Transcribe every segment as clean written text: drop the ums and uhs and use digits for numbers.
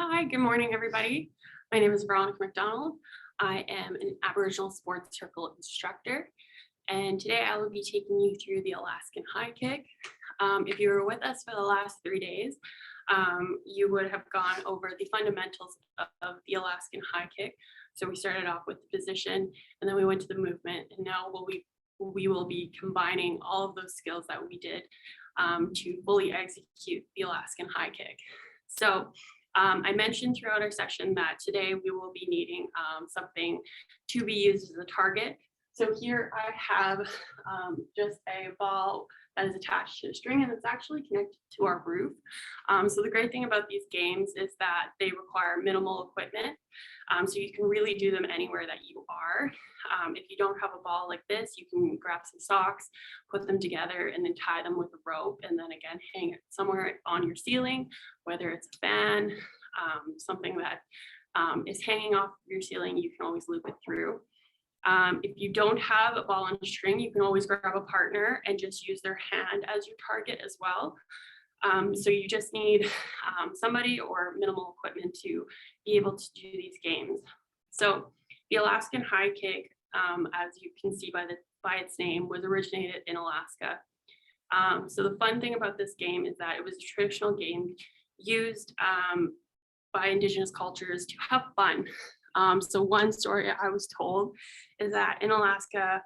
Hi, good morning, everybody. My name is Veronica McDonald. I am an Aboriginal Sports Circle instructor, and today I will be taking you through the Alaskan high kick. If you were with us for the last 3 days, you would have gone over the fundamentals of the Alaskan high kick. So we started off with the position, and then we went to the movement, and now we will be combining all of those skills that we did to fully execute the Alaskan high kick. So I mentioned throughout our session that today we will be needing something to be used as a target. So here I have just a ball that is attached to a string, and it's actually connected to our roof. So the great thing about these games is that they require minimal equipment. So you can really do them anywhere that you are. If you don't have a ball like this, you can grab some socks, put them together, and then tie them with a rope, and then again, hang it somewhere on your ceiling, whether it's a fan, something that is hanging off your ceiling, you can always loop it through. If you don't have a ball and a string, you can always grab a partner and just use their hand as your target as well. So you just need somebody or minimal equipment to be able to do these games. So the Alaskan high kick, as you can see by its name, was originated in Alaska. So the fun thing about this game is that it was a traditional game used by Indigenous cultures to have fun. So one story I was told is that in Alaska,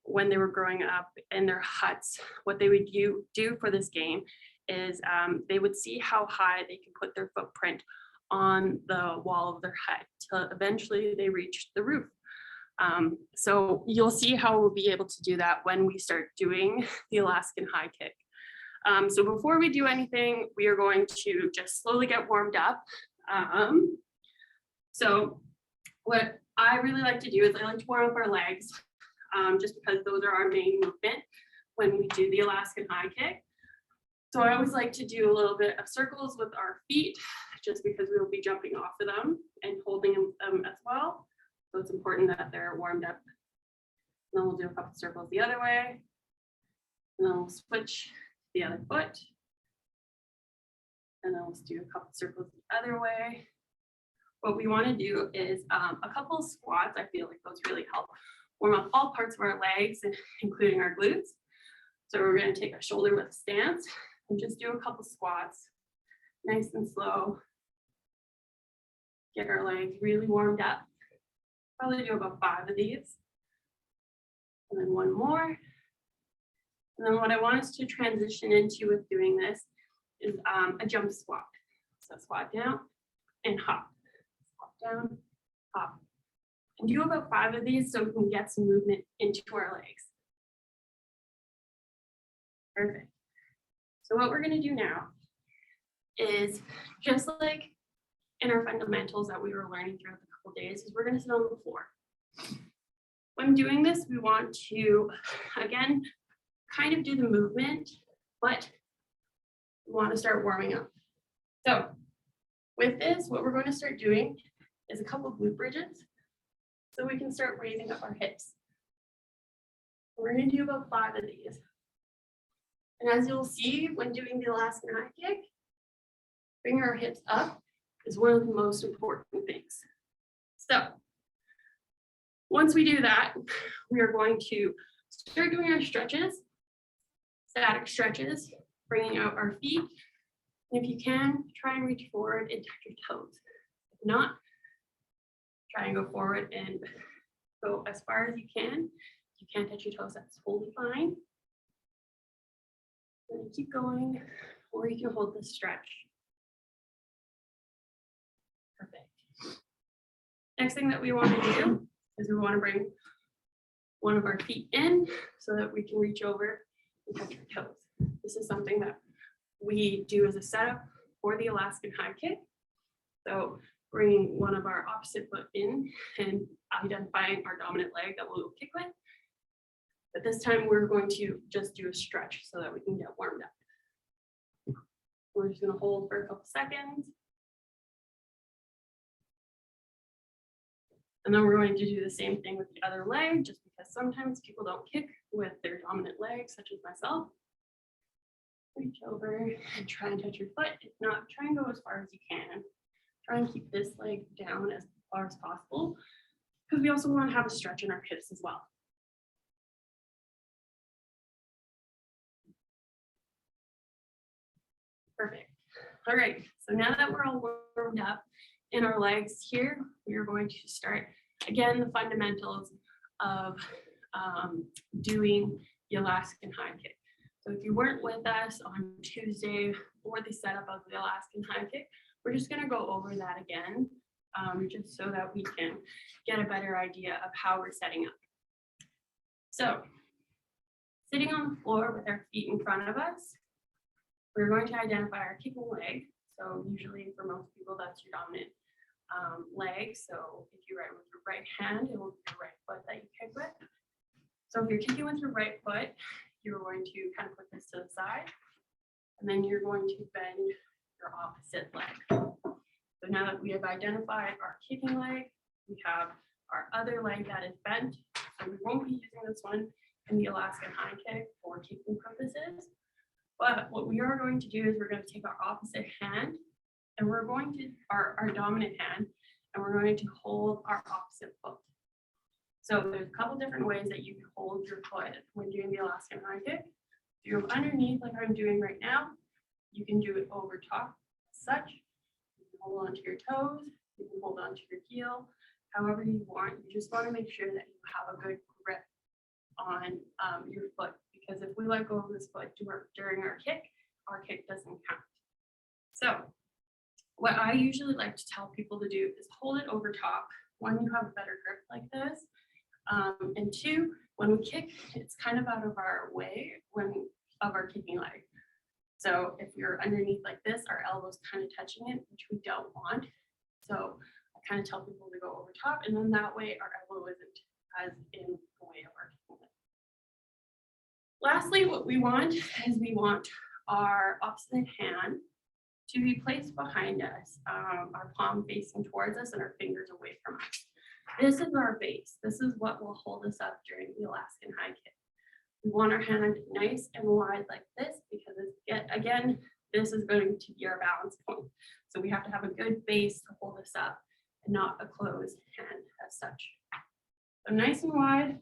when they were growing up in their huts, what they would do for this game is they would see how high they could put their footprint on the wall of their hut till eventually they reached the roof. So you'll see how we'll be able to do that when we start doing the Alaskan high kick. So before we do anything, we are going to just slowly get warmed up. So what I really like to do is I like to warm up our legs, just because those are our main movement when we do the Alaskan high kick. So I always like to do a little bit of circles with our feet, just because we will be jumping off of them and holding them as well. So it's important that they're warmed up. And then we'll do a couple circles the other way. And then we'll switch the other foot. And then we'll do a couple circles the other way. What we want to do is a couple of squats. I feel like those really help warm up all parts of our legs, including our glutes. So we're going to take a shoulder width stance and just do a couple squats, nice and slow. Get our legs really warmed up. Probably do about 5 of these. And then one more. And then what I want us to transition into with doing this is a jump squat. So squat down and hop. Down, hop, and do about 5 of these so we can get some movement into our legs. Perfect. So what we're going to do now is, just like in our fundamentals that we were learning throughout the couple days, is we're going to sit on the floor. When doing this, we want to, again, kind of do the movement, but we want to start warming up. So with this, what we're going to start doing is a couple of glute bridges, so we can start raising up our hips. We're going to do about 5 of these. And as you'll see when doing the Alaskan high kick, bringing our hips up is one of the most important things. So once we do that, we are going to start doing our stretches, static stretches, bringing out our feet. And if you can, try and reach forward and touch your toes. If not, try and go forward and go as far as you can. If you can't touch your toes, that's totally fine. And keep going, or you can hold this stretch. Perfect. Next thing that we want to do is we want to bring one of our feet in so that we can reach over and touch our toes. This is something that we do as a setup for the Alaskan high kick. So bringing one of our opposite foot in and identifying our dominant leg that we'll kick with. But this time we're going to just do a stretch so that we can get warmed up. We're just going to hold for a couple seconds. And then we're going to do the same thing with the other leg, just because sometimes people don't kick with their dominant leg, such as myself. reach over and try and touch your foot. If not, try and go as far as you can. Try and keep this leg down as far as possible, because we also want to have a stretch in our hips as well. Perfect. All right, so now that we're all warmed up in our legs here, we are going to start, again, the fundamentals of doing the Alaskan high kick. So if you weren't with us on Tuesday for the setup of the Alaskan high kick, we're just going to go over that again, just so that we can get a better idea of how we're setting up. So sitting on the floor with our feet in front of us, we're going to identify our kicking leg. So usually for most people, that's your dominant leg. So if you write with your right hand, it will be your right foot that you kick with. So if you're kicking with your right foot, you're going to kind of put this to the side, and then you're going to bend your opposite leg. So now that we have identified our kicking leg, we have our other leg that is bent. So we won't be using this one in the Alaskan high kick for kicking purposes. But what we are going to do is we're going to take our opposite hand, and we're going to, our dominant hand, and we're going to hold our opposite foot. So there's a couple different ways that you can hold your foot when doing the Alaskan high kick. If you're underneath like I'm doing right now, you can do it over top such. You can hold onto your toes, you can hold onto your heel, however you want. You just want to make sure that you have a good grip on your foot, because if we let go of this foot during our kick doesn't count. So what I usually like to tell people to do is hold it over top. One, you have a better grip like this. And two, when we kick, it's kind of out of our way of our kicking leg. So if you're underneath like this, our elbow's kind of touching it, which we don't want. So I kind of tell people to go over top, and then that way our elbow isn't as in the way of our kicking leg. Lastly, what we want is we want our opposite hand to be placed behind us, our palm facing towards us and our fingers away from us. This is our base. This is what will hold us up during the Alaskan high kick. We want our hand nice and wide like this, because again, this is going to be our balance point. So we have to have a good base to hold us up and not a closed hand as such. So nice and wide.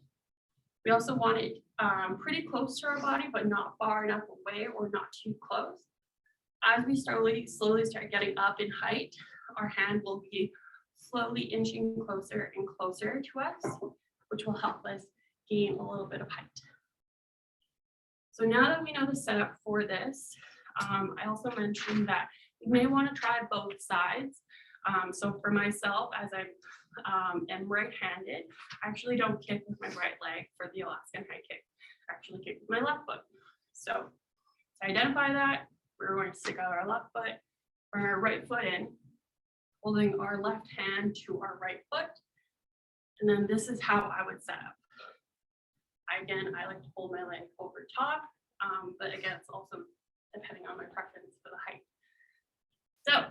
We also want it pretty close to our body, but not far enough away or not too close. As we slowly start getting up in height, our hand will be slowly inching closer and closer to us, which will help us gain a little bit of height. So now that we know the setup for this, I also mentioned that you may want to try both sides. So for myself, as I am right-handed, I actually don't kick with my right leg for the Alaskan high kick. I actually kick with my left foot. So to identify that, we're going to stick out our left foot, bring our right foot in, holding our left hand to our right foot. And then this is how I would set up. Again, I like to hold my leg over top, but again, it's also depending on my preference for the height. So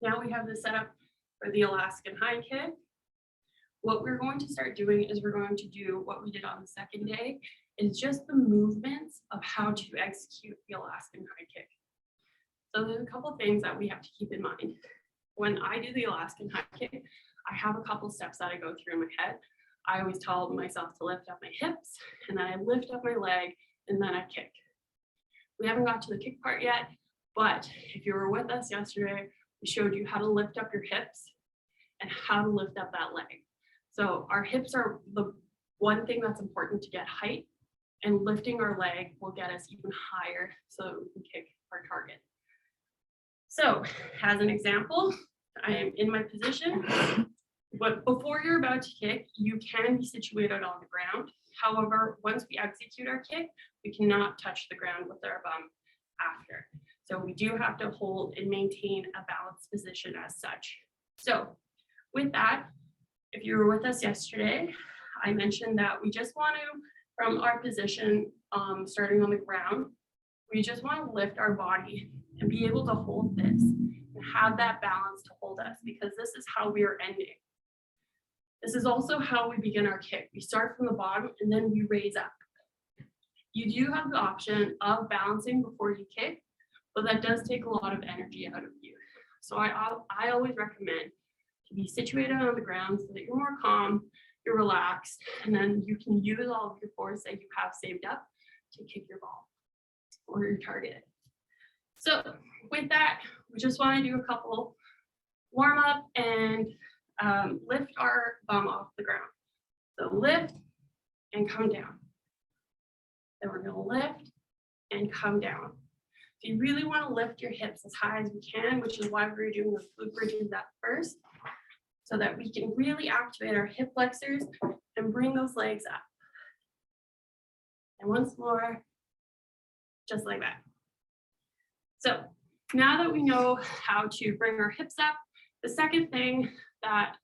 now we have the setup for the Alaskan high kick. What we're going to start doing is we're going to do what we did on the second day, is just the movements of how to execute the Alaskan high kick. So there's a couple things that we have to keep in mind. When I do the Alaskan high kick, I have a couple steps that I go through in my head. I always tell myself to lift up my hips, and then I lift up my leg, and then I kick. We haven't got to the kick part yet, but if you were with us yesterday, we showed you how to lift up your hips and how to lift up that leg. So our hips are the one thing that's important to get height, and lifting our leg will get us even higher so that we can kick our target. So as an example, I am in my position, but before you're about to kick, you can be situated on the ground. However, once we execute our kick, we cannot touch the ground with our bum after. So we do have to hold and maintain a balanced position as such. So with that, if you were with us yesterday, I mentioned that we just want to, from our position, starting on the ground, we just want to lift our body and be able to hold this and have that balance to hold us, because this is how we are ending. This is also how we begin our kick. We start from the bottom and then we raise up. You do have the option of balancing before you kick, but that does take a lot of energy out of you. So I always recommend to be situated on the ground so that you're more calm, you're relaxed, and then you can use all of your force that you have saved up to kick your ball or your target. So with that, we just want to do a couple warm up and lift our bum off the ground. So lift and come down. Then we're going to lift and come down. So you really want to lift your hips as high as we can, which is why we're doing the glute bridges at first, so that we can really activate our hip flexors and bring those legs up. And once more, just like that. So now that we know how to bring our hips up, the second thing that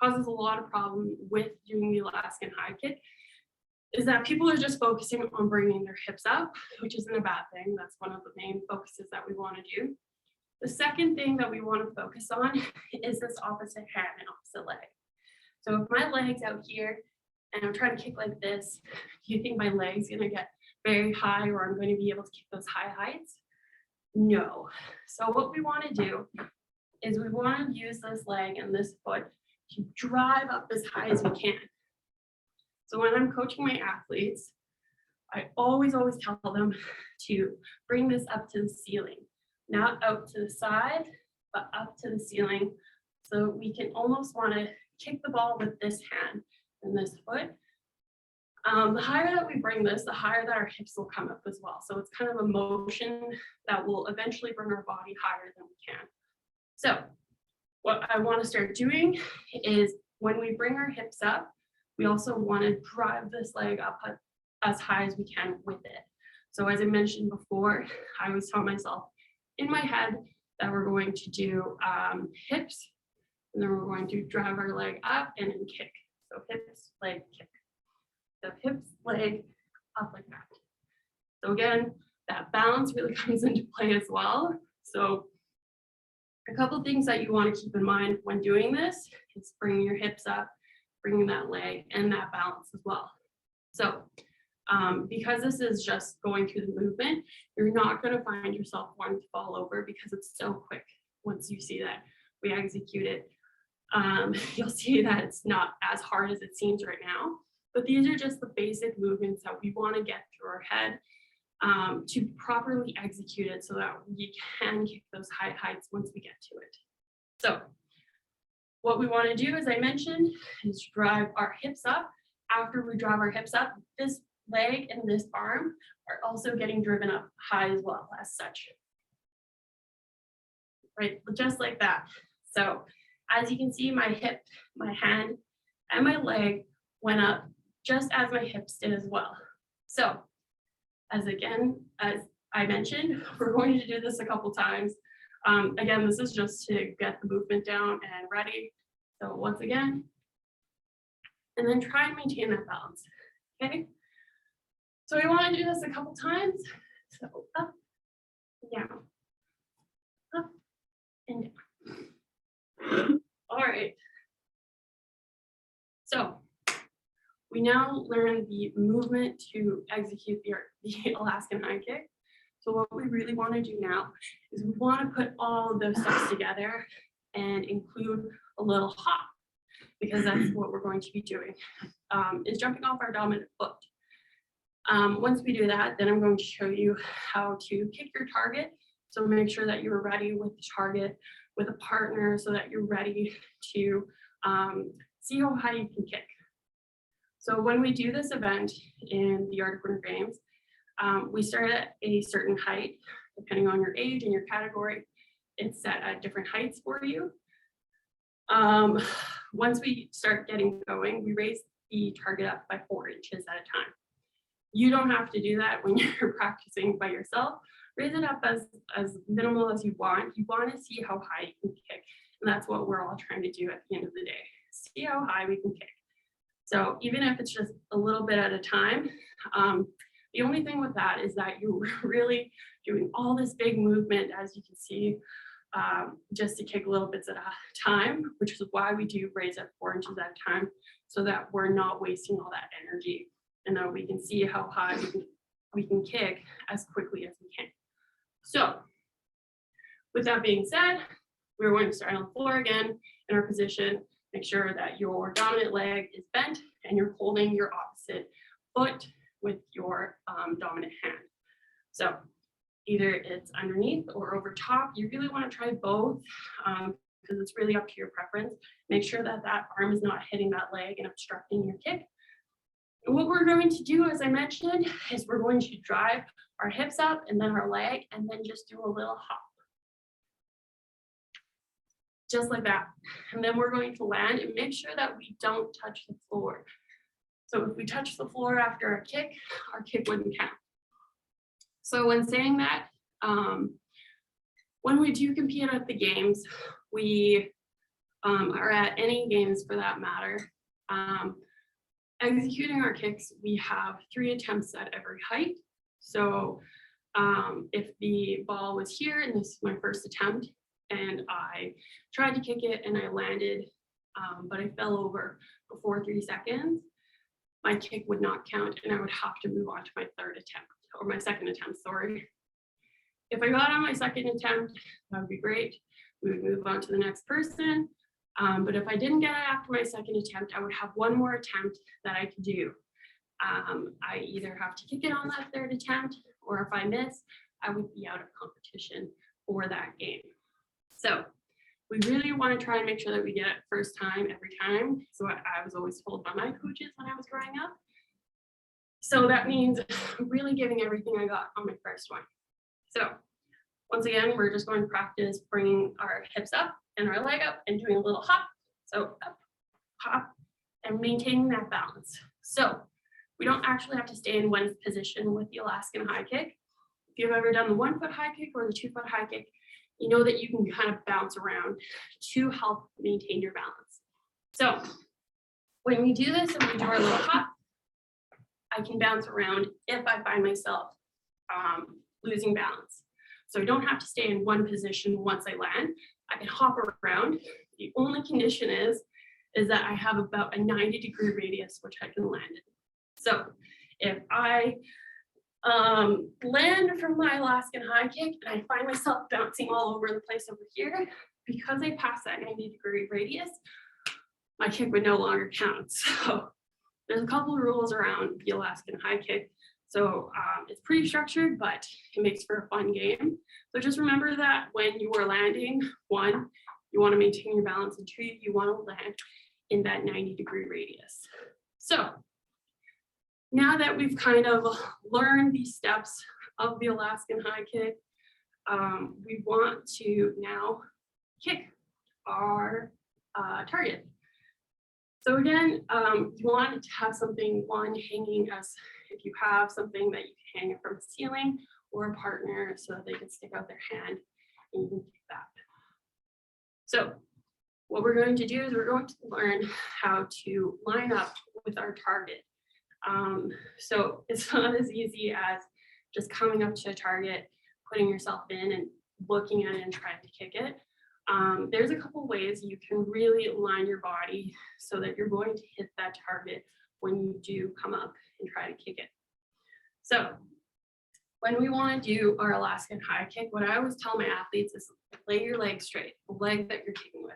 causes a lot of problem with doing the Alaskan high kick is that people are just focusing on bringing their hips up, which isn't a bad thing. That's one of the main focuses that we want to do. The second thing that we want to focus on is this opposite hand and opposite leg. So if my leg's out here and I'm trying to kick like this, do you think my leg's going to get very high or I'm going to be able to kick those high heights? No. So what we want to do is we want to use this leg and this foot to drive up as high as we can. So when I'm coaching my athletes, I always tell them to bring this up to the ceiling, not out to the side, but up to the ceiling. So we can almost want to kick the ball with this hand and this foot. The higher that we bring this, the higher that our hips will come up as well. So it's kind of a motion that will eventually bring our body higher than we can. So what I want to start doing is when we bring our hips up, we also want to drive this leg up as high as we can with it. So as I mentioned before, I always tell myself in my head that we're going to do hips, and then we're going to drive our leg up and then kick. So hips, leg, kick. So hips, leg, up like that. So again, that balance really comes into play as well. So a couple things that you want to keep in mind when doing this is bringing your hips up, bringing that leg and that balance as well. So because this is just going through the movement, you're not going to find yourself wanting to fall over because it's so quick. Once you see that we execute it, you'll see that it's not as hard as it seems right now. But these are just the basic movements that we want to get through our head to properly execute it so that we can kick those high heights once we get to it. So what we want to do, as I mentioned, is drive our hips up. After we drive our hips up, this leg and this arm are also getting driven up high as well as such. Right, just like that. So as you can see, my hip, my hand, and my leg went up just as my hips did as well. So as I mentioned, we're going to do this a couple times. Again, this is just to get the movement down and ready. So once again, and then try and maintain that balance, okay? So we want to do this a couple times. So up, down, up, and down. All right. So we now learn the movement to execute the Alaskan high kick. So what we really want to do now is we want to put all of those steps together and include a little hop, because that's what we're going to be doing, is jumping off our dominant foot. Once we do that, then I'm going to show you how to kick your target. So make sure that you're ready with the target, with a partner, so that you're ready to see how high you can kick. So when we do this event in the Arctic Winter Games, we start at a certain height, depending on your age and your category. It's set at different heights for you. Once we start getting going, we raise the target up by 4 inches at a time. You don't have to do that when you're practicing by yourself. Raise it up as minimal as you want. You want to see how high you can kick. And that's what we're all trying to do at the end of the day. See how high we can kick. So even if it's just a little bit at a time, the only thing with that is that you're really doing all this big movement, as you can see, just to kick little bits at a time, which is why we do raise at 4 inches at a time, so that we're not wasting all that energy and that we can see how high we can we can kick as quickly as we can. So with that being said, we're going to start on the floor again in our position. Make sure that your dominant leg is bent and you're holding your opposite foot with your dominant hand. So either it's underneath or over top. You really want to try both because it's really up to your preference. Make sure that that arm is not hitting that leg and obstructing your kick. And what we're going to do, as I mentioned, is we're going to drive our hips up and then our leg and then just do a little hop. Just like that. And then we're going to land and make sure that we don't touch the floor. So if we touch the floor after our kick wouldn't count. So when saying that, when we do compete at the games, we are at any games for that matter, executing our kicks, we have 3 attempts at every height. So if the ball was here and this is my first attempt and I tried to kick it and I landed, but I fell over before 3 seconds, my kick would not count and I would have to move on to my second attempt, sorry. If I got on my second attempt, that would be great. We would move on to the next person. But if I didn't get it after my second attempt, I would have one more attempt that I could do. I either have to kick it on that third attempt, or if I miss, I would be out of competition for that game. So we really want to try and make sure that we get it first time every time. So I was always told by my coaches when I was growing up. So that means really giving everything I got on my first one. So once again, we're just going to practice bringing our hips up and our leg up and doing a little hop. So up, hop, and maintaining that balance. So we don't actually have to stay in one position with the Alaskan high kick. If you've ever done the 1 foot high kick or the 2 foot high kick, you know that you can kind of bounce around to help maintain your balance. So when we do this and we do our little hop, I can bounce around if I find myself losing balance. So I don't have to stay in one position once I land. I can hop around. The only condition is that I have about a 90-degree radius which I can land in. So if I land from my Alaskan high kick and I find myself bouncing all over the place over here, because I passed that 90-degree radius, my kick would no longer count. So there's a couple of rules around the Alaskan high kick. So it's pretty structured, but it makes for a fun game. So just remember that when you are landing, 1, you want to maintain your balance, and 2, you want to land in that 90-degree radius. So now that we've kind of learned these steps of the Alaskan high kick, we want to now kick our target. So again, you want to have something, one, hanging as if you have something that you can hang it from the ceiling, or a partner so that they can stick out their hand and you can kick that. So what we're going to do is we're going to learn how to line up with our target. So it's not as easy as just coming up to a target, putting yourself in and looking at it and trying to kick it. There's a couple ways you can really line your body so that you're going to hit that target when you do come up and try to kick it. So when we want to do our Alaskan high kick, what I always tell my athletes is lay your leg straight, the leg that you're kicking with.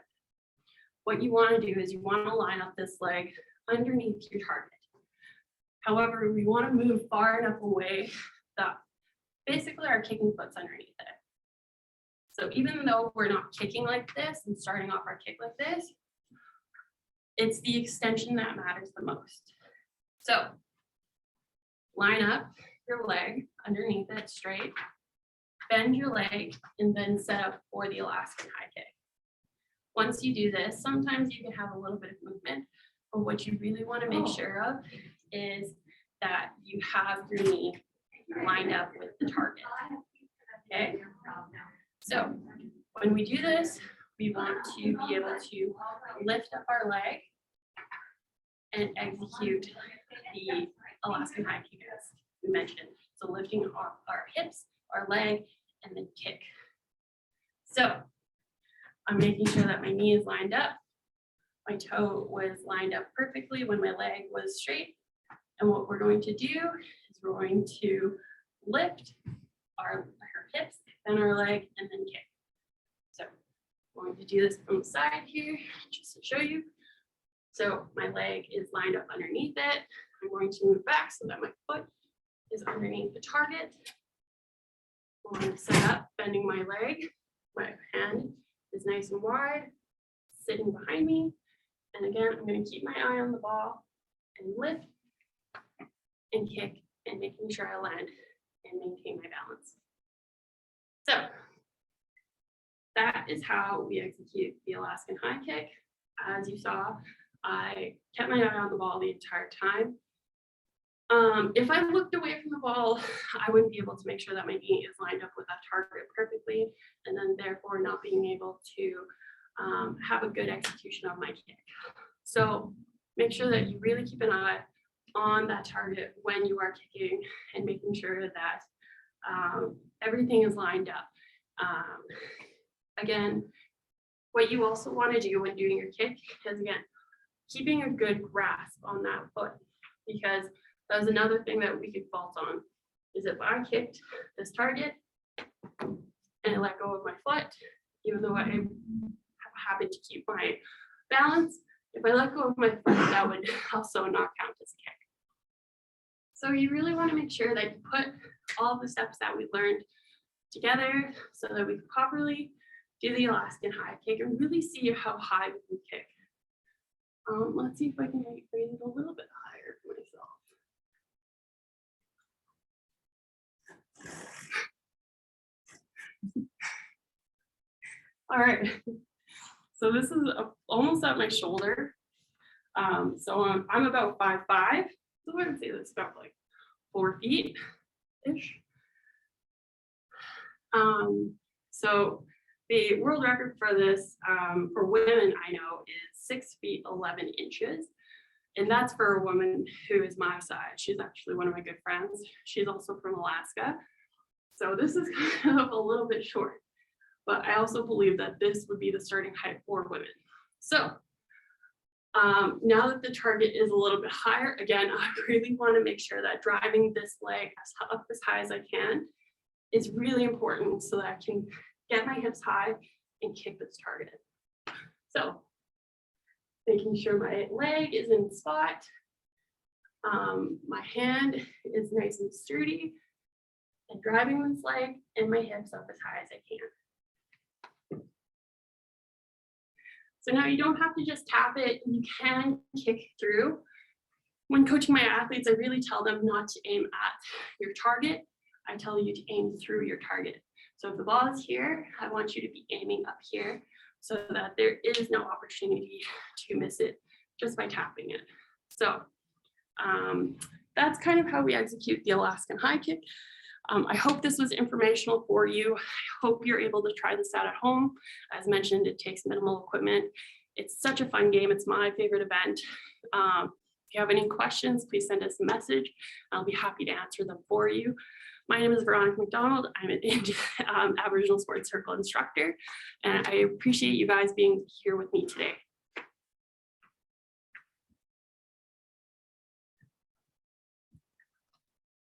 What you want to do is you want to line up this leg underneath your target. However, we want to move far enough away that basically our kicking foot's underneath it. So even though we're not kicking like this and starting off our kick like this, it's the extension that matters the most. So line up your leg underneath it straight, bend your leg, and then set up for the Alaskan high kick. Once you do this, sometimes you can have a little bit of movement, but what you really want to make sure of is that you have your knee lined up with the target. Okay? So when we do this, we want to be able to lift up our leg and execute the Alaskan high kick as we mentioned. So lifting off our hips, our leg, and then kick. So I'm making sure that my knee is lined up. My toe was lined up perfectly when my leg was straight. And what we're going to do is So we're going to lift our hips, then our leg, and then kick. So I'm going to do this from the side here, just to show you. So my leg is lined up underneath it. I'm going to move back so that my foot is underneath the target. I'm going to set up, bending my leg. My hand is nice and wide, sitting behind me. And again, I'm going to keep my eye on the ball and lift and kick and making sure I land and maintain my balance. So that is how we execute the Alaskan high kick. As you saw, I kept my eye on the ball the entire time. If I looked away from the ball, I wouldn't be able to make sure that my knee is lined up with that target perfectly, and then therefore not being able to have a good execution of my kick. So make sure that you really keep an eye on that target when you are kicking and making sure that everything is lined up. Again, what you also want to do when doing your kick is, again, keeping a good grasp on that foot, because that was another thing that we could fault on, is if I kicked this target and I let go of my foot, even though I happened to keep my balance, if I let go of my foot, that would also not count as a kick. So you really want to make sure that you put all the steps that we learned together so that we can properly do the Alaskan high kick and really see how high we can kick. Let's see if I can raise it a little bit higher for myself. All right, so this is almost at my shoulder. So I'm about 5'5", so I would say that's about like 4 feet-ish. So the world record for this, for women I know, is 6 feet 11 inches. And that's for a woman who is my size. She's actually one of my good friends. She's also from Alaska. So this is kind of a little bit short, but I also believe that this would be the starting height for women. So now that the target is a little bit higher, again, I really want to make sure that driving this leg up as high as I can is really important so that I can get my hips high and kick this target. So making sure my leg is in the spot, my hand is nice and sturdy, and driving this leg and my hips up as high as I can. So now you don't have to just tap it, you can kick through. When coaching my athletes, I really tell them not to aim at your target. I tell you to aim through your target. So if the ball is here, I want you to be aiming up here so that there is no opportunity to miss it just by tapping it. So that's kind of how we execute the Alaskan high kick. I hope this was informational for you. I hope you're able to try this out at home. As mentioned, it takes minimal equipment. It's such a fun game. It's my favorite event. If you have any questions, please send us a message. I'll be happy to answer them for you. My name is Veronica McDonald. I'm an Aboriginal Sports Circle instructor, and I appreciate you guys being here with me today.